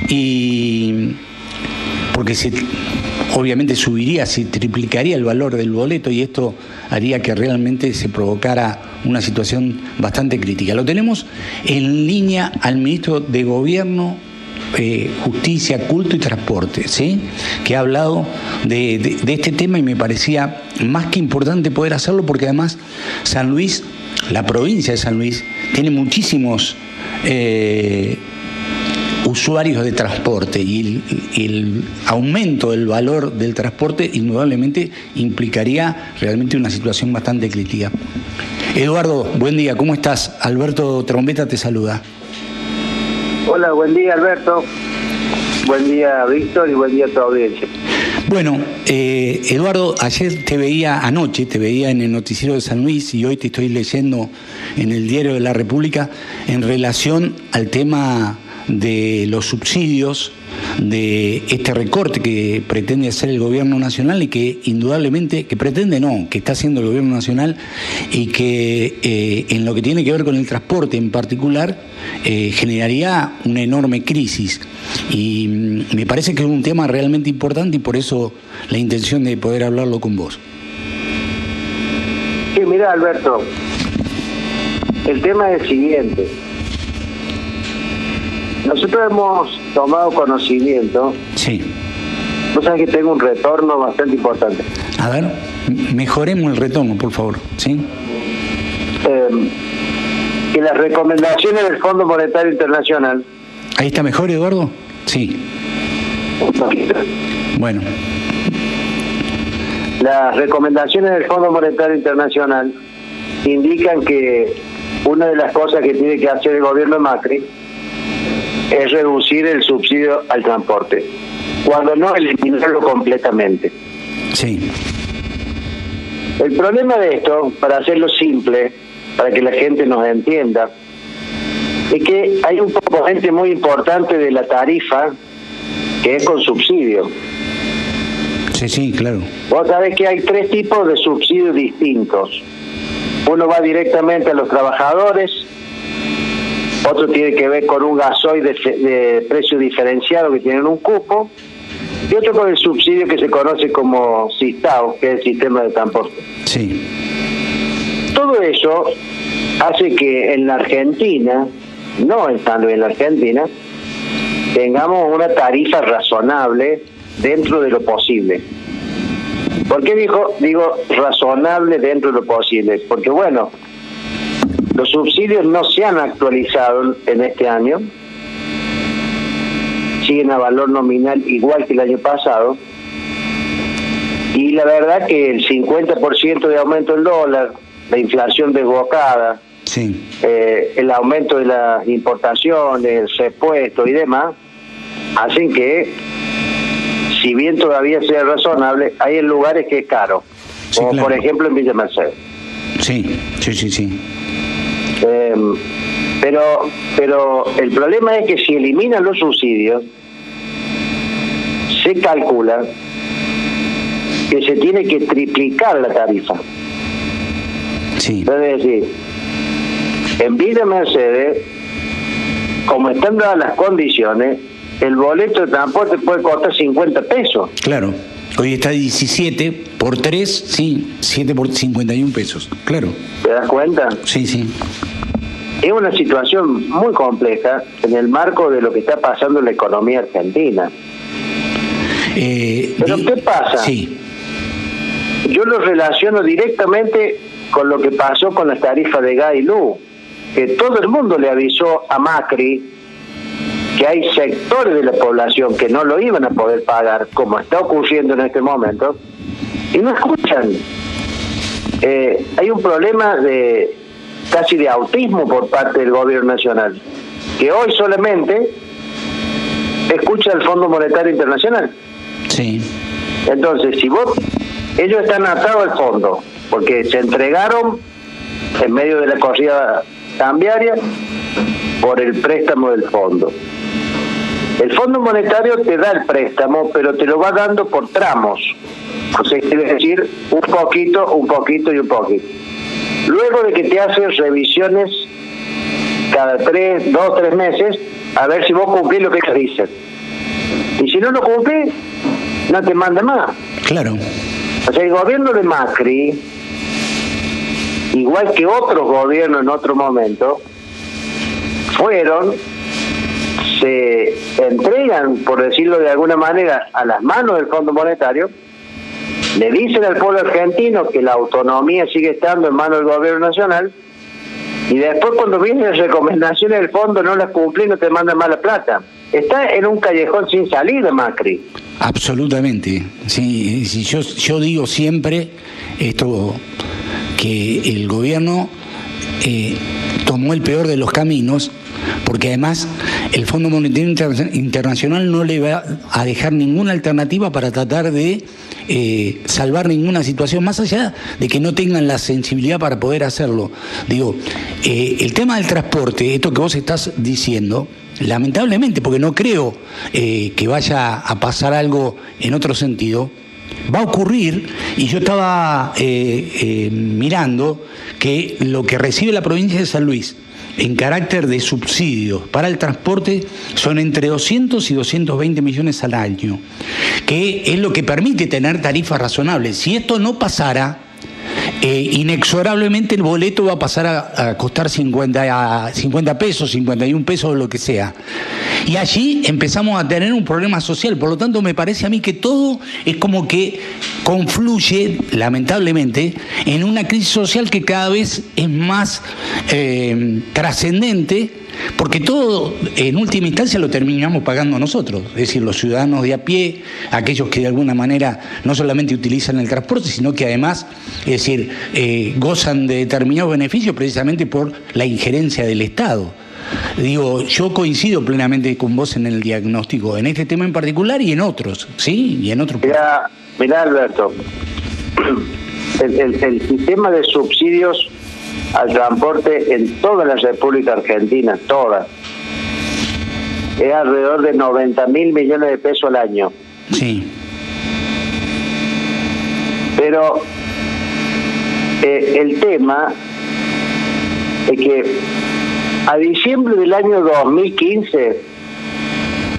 y porque obviamente subiría, se triplicaría el valor del boleto y esto haría que realmente se provocara una situación bastante crítica. Lo tenemos en línea al ministro de Gobierno, Justicia, Culto y Transporte, ¿sí? Que ha hablado de este tema y me parecía más que importante poder hacerlo porque además San Luis, la provincia de San Luis, tiene muchísimos usuarios de transporte y el aumento del valor del transporte indudablemente implicaría realmente una situación bastante crítica. Eduardo, buen día, ¿cómo estás? Alberto Trombetta te saluda. Hola, buen día Alberto, buen día Víctor y buen día a tu audiencia. Bueno, Eduardo, anoche te veía en el noticiero de San Luis y hoy te estoy leyendo en el Diario de la República en relación al tema de los subsidios, de este recorte que pretende hacer el gobierno nacional y que indudablemente, que está haciendo el gobierno nacional y que en lo que tiene que ver con el transporte en particular generaría una enorme crisis y me parece que es un tema realmente importante y por eso la intención de poder hablarlo con vos. Sí, mira Alberto, el tema es el siguiente. Nosotros hemos tomado conocimiento. Sí. Vos sabés que tengo un retorno bastante importante. A ver, mejoremos el retorno, por favor, ¿sí? Que las recomendaciones del Fondo Monetario Internacional... ¿Ahí está mejor, Eduardo? Sí. Un poquito. Bueno. Las recomendaciones del Fondo Monetario Internacional indican que una de las cosas que tiene que hacer el gobierno de Macri es reducir el subsidio al transporte, cuando no eliminarlo completamente. Sí. El problema de esto, para hacerlo simple, para que la gente nos entienda, es que hay un componente muy importante de la tarifa que es con subsidio. Sí, claro. Vos sabés que hay 3 tipos de subsidios distintos. Uno va directamente a los trabajadores, otro tiene que ver con un gasoil de precio diferenciado que tienen un cupo, y otro con el subsidio que se conoce como SISTAO, que es el sistema de transporte. Sí. Todo eso hace que en la Argentina, no estando en la Argentina, tengamos una tarifa razonable dentro de lo posible. ¿Por qué digo razonable dentro de lo posible? Porque bueno, los subsidios no se han actualizado en este año, siguen a valor nominal igual que el año pasado, y la verdad que el 50% de aumento del dólar, la inflación desbocada, sí, el aumento de las importaciones, el repuesto y demás, hacen que, si bien todavía sea razonable, hay lugares que es caro, sí, como claro. por ejemplo en Villa Mercedes. Sí. Pero el problema es que si eliminan los subsidios, se calcula que se tiene que triplicar la tarifa. Sí. Es decir, en Villa Mercedes, como están dadas las condiciones, el boleto de transporte puede costar 50 pesos. Claro. Hoy está 17 por 3, sí, 7 por 51 pesos. Claro. ¿Te das cuenta? Sí. Es una situación muy compleja en el marco de lo que está pasando en la economía argentina. Pero ¿qué pasa? Sí. Yo lo relaciono directamente con lo que pasó con las tarifas de gas y luz, que todo el mundo le avisó a Macri que hay sectores de la población que no lo iban a poder pagar, como está ocurriendo en este momento, y no escuchan. Hay un problema casi de autismo por parte del gobierno nacional, que hoy solamente escucha el Fondo Monetario Internacional. Sí. Entonces, ellos están atados al fondo, porque se entregaron en medio de la corrida cambiaria por el préstamo del fondo. El Fondo Monetario te da el préstamo, pero te lo va dando por tramos. O sea, quiere decir un poquito y un poquito. Luego de que te hacen revisiones cada 2 o 3 meses, a ver si vos cumplís lo que ellos dicen. Y si no lo cumplís, no te manda más. Claro. O sea, el gobierno de Macri, igual que otros gobiernos en otro momento, se entregan, por decirlo de alguna manera, a las manos del Fondo Monetario, le dicen al pueblo argentino que la autonomía sigue estando en manos del gobierno nacional, y después cuando vienen las recomendaciones del fondo no las cumple y no te mandan más la plata. Está en un callejón sin salida, Macri. Absolutamente. Sí, yo digo siempre esto, que el gobierno tomó el peor de los caminos, porque además el Fondo Monetario Internacional no le va a dejar ninguna alternativa para tratar de salvar ninguna situación, más allá de que no tengan la sensibilidad para poder hacerlo. Digo, el tema del transporte, esto que vos estás diciendo, lamentablemente, porque no creo que vaya a pasar algo en otro sentido, va a ocurrir, y yo estaba mirando que lo que recibe la provincia de San Luis en carácter de subsidios para el transporte son entre 200 y 220 millones al año, que es lo que permite tener tarifas razonables. Si esto no pasara, inexorablemente el boleto va a pasar a costar 50 pesos, 51 pesos, o lo que sea. Y allí empezamos a tener un problema social. Por lo tanto, me parece a mí que todo es como que confluye, lamentablemente, en una crisis social que cada vez es más trascendente, porque todo en última instancia lo terminamos pagando nosotros, es decir, los ciudadanos de a pie, aquellos que de alguna manera no solamente utilizan el transporte, sino que además, es decir, gozan de determinados beneficios precisamente por la injerencia del Estado. Digo, yo coincido plenamente con vos en el diagnóstico, en este tema en particular y en otros, ¿sí? Y en otros. Mirá, Alberto, el sistema de subsidios al transporte en toda la República Argentina, toda, es alrededor de 90.000 millones de pesos al año. Sí. Pero el tema es que a diciembre del año 2015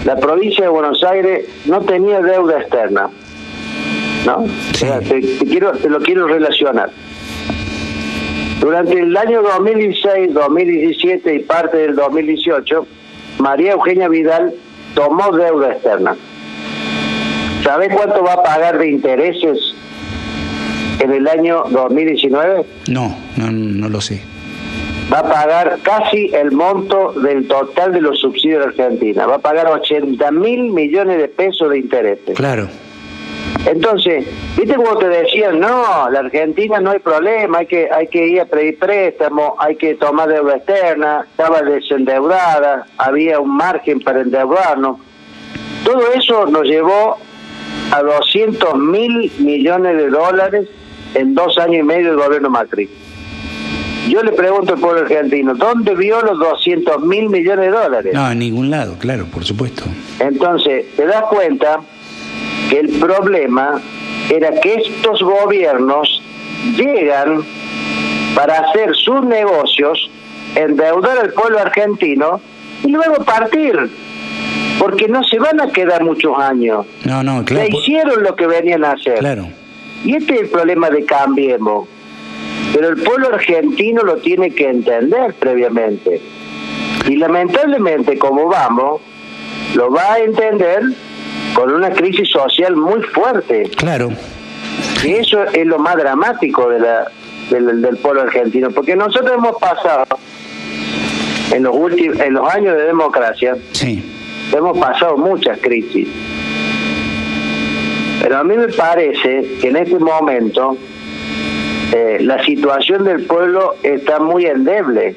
la provincia de Buenos Aires no tenía deuda externa, ¿no? Sí. O sea, te lo quiero relacionar. Durante el año 2016, 2017 y parte del 2018, María Eugenia Vidal tomó deuda externa. ¿Sabés cuánto va a pagar de intereses en el año 2019? No lo sé. Va a pagar casi el monto del total de los subsidios de Argentina. Va a pagar 80.000 millones de pesos de intereses. Claro. Entonces, ¿viste cómo te decían? No, la Argentina no hay problema, hay que ir a pedir préstamo, hay que tomar deuda externa, estaba desendeudada, había un margen para endeudarnos. Todo eso nos llevó a 200.000 millones de dólares en 2 años y medio del gobierno Macri. Yo le pregunto al pueblo argentino, ¿dónde vio los 200.000 millones de dólares? No, en ningún lado, claro, por supuesto. Entonces, te das cuenta que el problema era que estos gobiernos llegan para hacer sus negocios, endeudar al pueblo argentino y luego partir, porque no se van a quedar muchos años. No, claro. Ya hicieron lo que venían a hacer. Claro. Y este es el problema de Cambiemos. Pero el pueblo argentino lo tiene que entender previamente. Y lamentablemente, como vamos, lo va a entender con una crisis social muy fuerte. Claro. Y eso es lo más dramático del pueblo argentino, porque nosotros hemos pasado en los años de democracia, sí, hemos pasado muchas crisis. Pero a mí me parece que en este momento la situación del pueblo está muy endeble,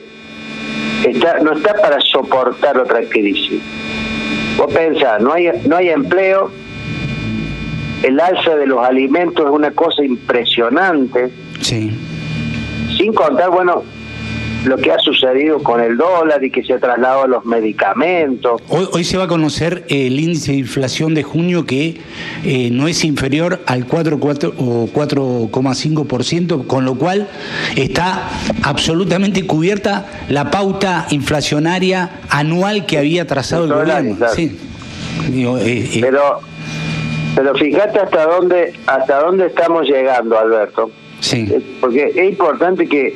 no está para soportar otra crisis. Vos pensás, no hay empleo, el alza de los alimentos es una cosa impresionante, sí, sin contar, bueno, lo que ha sucedido con el dólar y que se ha trasladado a los medicamentos. Hoy se va a conocer el índice de inflación de junio, que no es inferior al 4,5%, con lo cual está absolutamente cubierta la pauta inflacionaria anual que había trazado el gobierno. Claro. Sí. Digo, pero fíjate hasta dónde estamos llegando, Alberto. Sí. Porque es importante que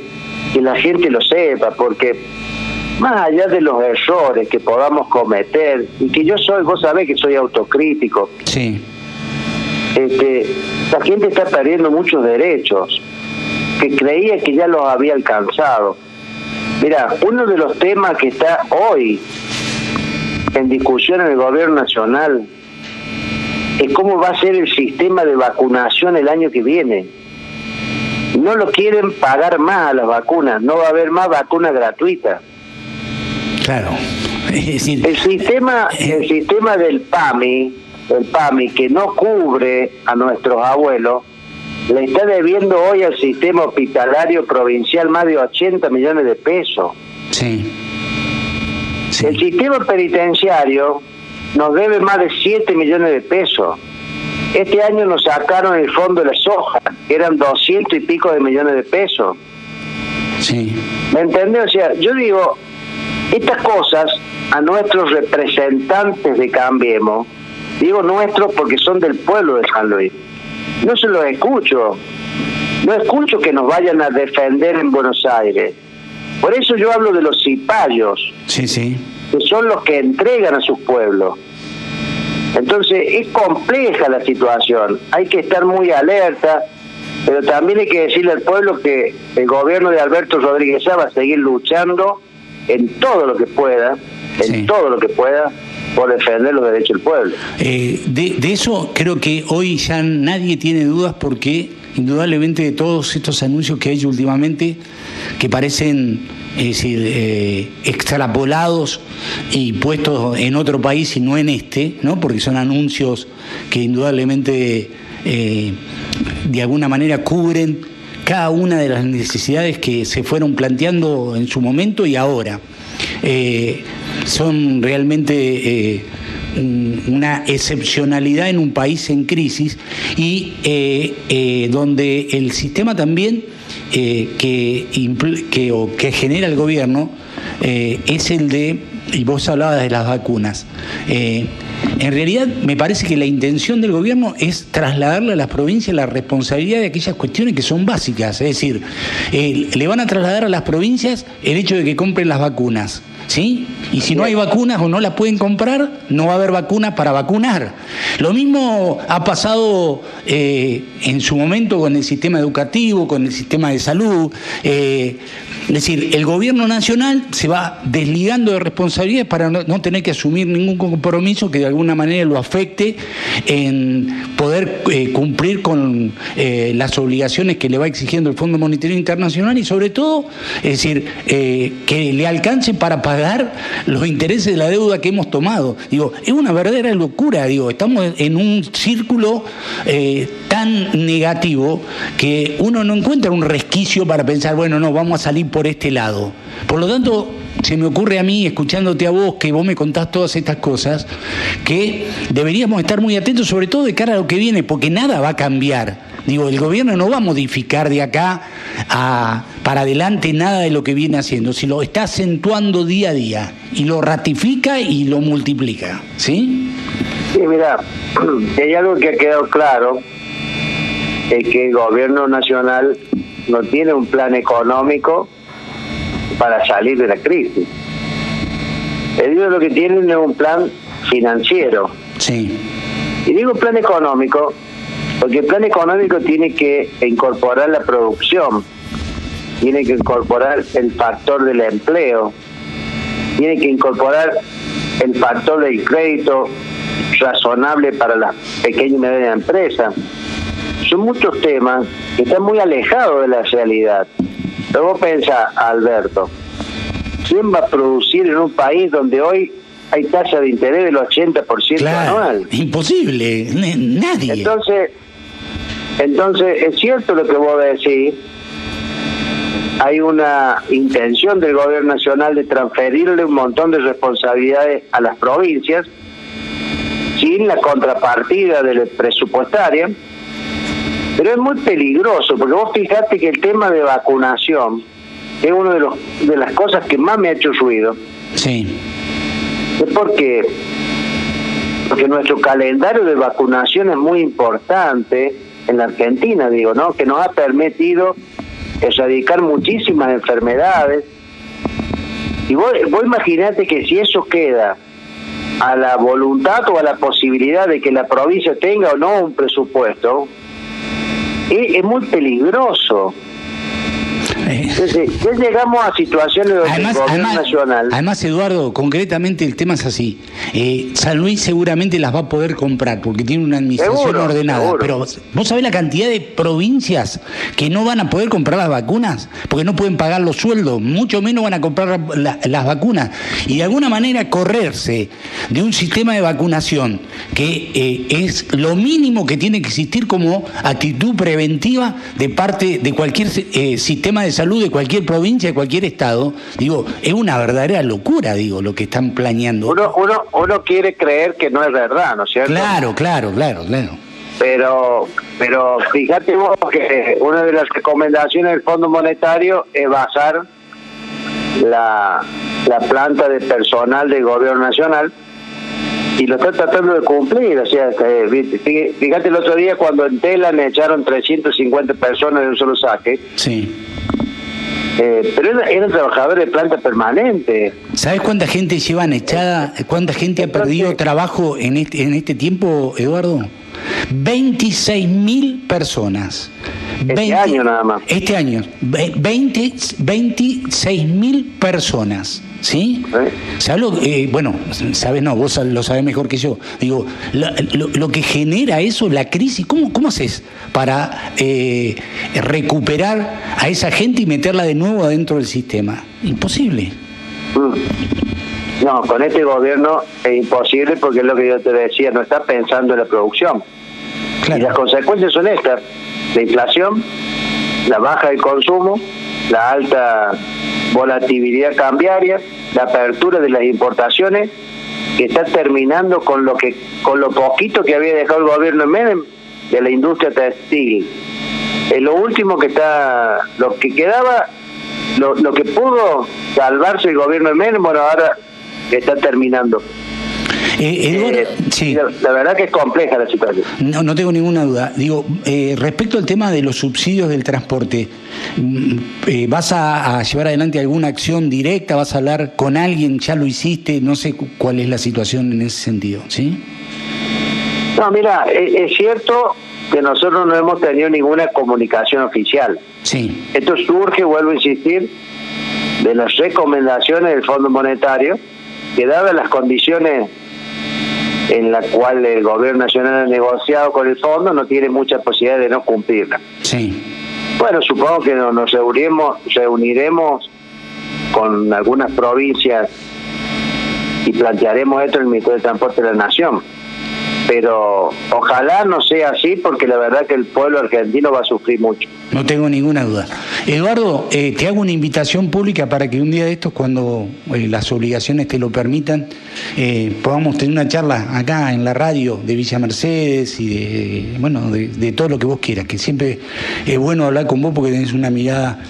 la gente lo sepa, porque más allá de los errores que podamos cometer, y que vos sabés que soy autocrítico, sí, la gente está perdiendo muchos derechos que creía que ya los había alcanzado. Mira, uno de los temas que está hoy en discusión en el gobierno nacional es cómo va a ser el sistema de vacunación el año que viene. No lo quieren pagar más a las vacunas, no va a haber más vacunas gratuitas. Claro. Es decir, el sistema del PAMI, que no cubre a nuestros abuelos, le está debiendo hoy al sistema hospitalario provincial más de 80 millones de pesos. Sí. Sí. El sistema penitenciario nos debe más de 7 millones de pesos. Este año nos sacaron el fondo de la soja, que eran 200 y pico de millones de pesos. Sí. ¿Me entendés? O sea, yo digo, estas cosas a nuestros representantes de Cambiemos, digo nuestros porque son del pueblo de San Luis, no se los escucho. No escucho que nos vayan a defender en Buenos Aires. Por eso yo hablo de los cipayos, sí, sí, que son los que entregan a sus pueblos. Entonces es compleja la situación, hay que estar muy alerta, pero también hay que decirle al pueblo que el gobierno de Alberto Rodríguez Sá va a seguir luchando en todo lo que pueda, por defender los derechos del pueblo. De eso creo que hoy ya nadie tiene dudas, porque indudablemente de todos estos anuncios que ha hecho últimamente, que parecen extrapolados y puestos en otro país y no en este, ¿no? Porque son anuncios que indudablemente de alguna manera cubren cada una de las necesidades que se fueron planteando en su momento y ahora. Son realmente una excepcionalidad en un país en crisis y donde el sistema también que genera el gobierno es el de, y vos hablabas de las vacunas, en realidad me parece que la intención del gobierno es trasladarle a las provincias la responsabilidad de aquellas cuestiones que son básicas, es decir, le van a trasladar a las provincias el hecho de que compren las vacunas, ¿sí? Y si no hay vacunas o no las pueden comprar, no va a haber vacunas para vacunar. Lo mismo ha pasado en su momento con el sistema educativo, con el sistema de salud. Es decir, el gobierno nacional se va desligando de responsabilidades para no tener que asumir ningún compromiso que de alguna manera lo afecte en poder cumplir con las obligaciones que le va exigiendo el Fondo Monetario Internacional y sobre todo, es decir, que le alcance para pagar los intereses de la deuda que hemos tomado. Digo, es una verdadera locura, digo, estamos en un círculo tan negativo que uno no encuentra un resquicio para pensar, bueno, no, vamos a salir por este lado. Por lo tanto, se me ocurre a mí, escuchándote a vos, que vos me contás todas estas cosas, que deberíamos estar muy atentos, sobre todo de cara a lo que viene, porque nada va a cambiar. Digo, el gobierno no va a modificar de acá para adelante nada de lo que viene haciendo, si lo está acentuando día a día, y lo ratifica y lo multiplica, ¿sí? Sí, mira, hay algo que ha quedado claro, es que el gobierno nacional no tiene un plan económico para salir de la crisis. Ellos lo que tienen es un plan financiero. Sí. Y digo plan económico porque el plan económico tiene que incorporar la producción, tiene que incorporar el factor del empleo, tiene que incorporar el factor del crédito razonable para las pequeñas y medianas empresas. Son muchos temas que están muy alejados de la realidad. Pero vos pensás, Alberto, ¿quién va a producir en un país donde hoy hay tasa de interés del 80% claro, anual? Imposible, nadie. Entonces, es cierto lo que vos decís, hay una intención del gobierno nacional de transferirle un montón de responsabilidades a las provincias sin la contrapartida del presupuestaria, pero es muy peligroso, porque vos fijate que el tema de vacunación es uno de las cosas que más me ha hecho ruido. Sí. Es porque porque nuestro calendario de vacunación es muy importante en la Argentina, digo, ¿no? Que nos ha permitido erradicar muchísimas enfermedades. Y vos imaginate que si eso queda a la voluntad o a la posibilidad de que la provincia tenga o no un presupuesto, es muy peligroso. Entonces, ya llegamos a situaciones donde el gobierno nacional... Además, Eduardo, concretamente el tema es así. San Luis seguramente las va a poder comprar porque tiene una administración ordenada. Seguro. Pero ¿vos sabés la cantidad de provincias que no van a poder comprar las vacunas? Porque no pueden pagar los sueldos, mucho menos van a comprar las vacunas. Y de alguna manera correrse de un sistema de vacunación que es lo mínimo que tiene que existir como actitud preventiva de parte de cualquier sistema de salud de cualquier provincia, de cualquier estado, digo, es una verdadera locura, digo, lo que están planeando. Uno quiere creer que no es verdad, ¿no es cierto? Claro. Pero fíjate vos que una de las recomendaciones del Fondo Monetario es basar la planta de personal del gobierno nacional, y lo está tratando de cumplir. O sea, fíjate el otro día cuando en Telan echaron 350 personas de un solo saque. Sí. Pero eran trabajadores de planta permanente. ¿Sabes cuánta gente llevan echada? ¿Cuánta gente ha perdido trabajo en este tiempo, Eduardo? 26.000 personas. Año nada más. Este año. 26.000 personas. ¿Sí? Bueno, sabes, no, vos lo sabés mejor que yo. Digo, lo que genera eso, la crisis, ¿cómo haces para recuperar a esa gente y meterla de nuevo adentro del sistema? Imposible. No, con este gobierno es imposible porque es lo que yo te decía, no está pensando en la producción. Claro. Y las consecuencias son estas: la inflación, la baja del consumo, la alta volatilidad cambiaria, la apertura de las importaciones, que está terminando con lo poquito que había dejado el gobierno en Menem de la industria textil. Lo último que está, lo que quedaba, lo que pudo salvarse el gobierno de Menem, bueno, ahora está terminando. Eduardo, sí. La verdad que es compleja la situación. No tengo ninguna duda. Digo, respecto al tema de los subsidios del transporte, ¿vas a llevar adelante alguna acción directa? ¿Vas a hablar con alguien? ¿Ya lo hiciste? No sé cuál es la situación en ese sentido, ¿sí? No, mira, es cierto que nosotros no hemos tenido ninguna comunicación oficial. Sí. Esto surge, vuelvo a insistir, de las recomendaciones del Fondo Monetario, que dadas las condiciones en la cual el gobierno nacional ha negociado con el fondo, no tiene mucha posibilidad de no cumplirla. Sí. Bueno, supongo que nos reuniremos con algunas provincias y plantearemos esto en el Ministerio de Transporte de la Nación. Pero ojalá no sea así, porque la verdad que el pueblo argentino va a sufrir mucho. No tengo ninguna duda. Eduardo, te hago una invitación pública para que un día de estos, cuando las obligaciones te lo permitan, podamos tener una charla acá en la radio de Villa Mercedes y de todo lo que vos quieras, que siempre es bueno hablar con vos porque tenés una mirada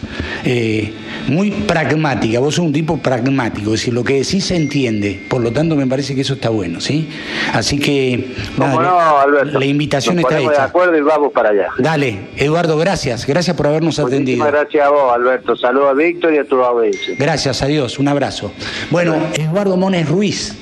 muy pragmática. Vos sos un tipo pragmático, es decir, lo que decís se entiende, por lo tanto me parece que eso está bueno, ¿sí? Así que Alberto, la invitación está hecha. De acuerdo y vamos para allá. Dale, Eduardo, gracias por habernos atendido. Muchísimas gracias a vos, Alberto. Saludos a Víctor y a tu audiencia. Gracias, adiós, un abrazo. Bueno, Eduardo Mones Ruiz,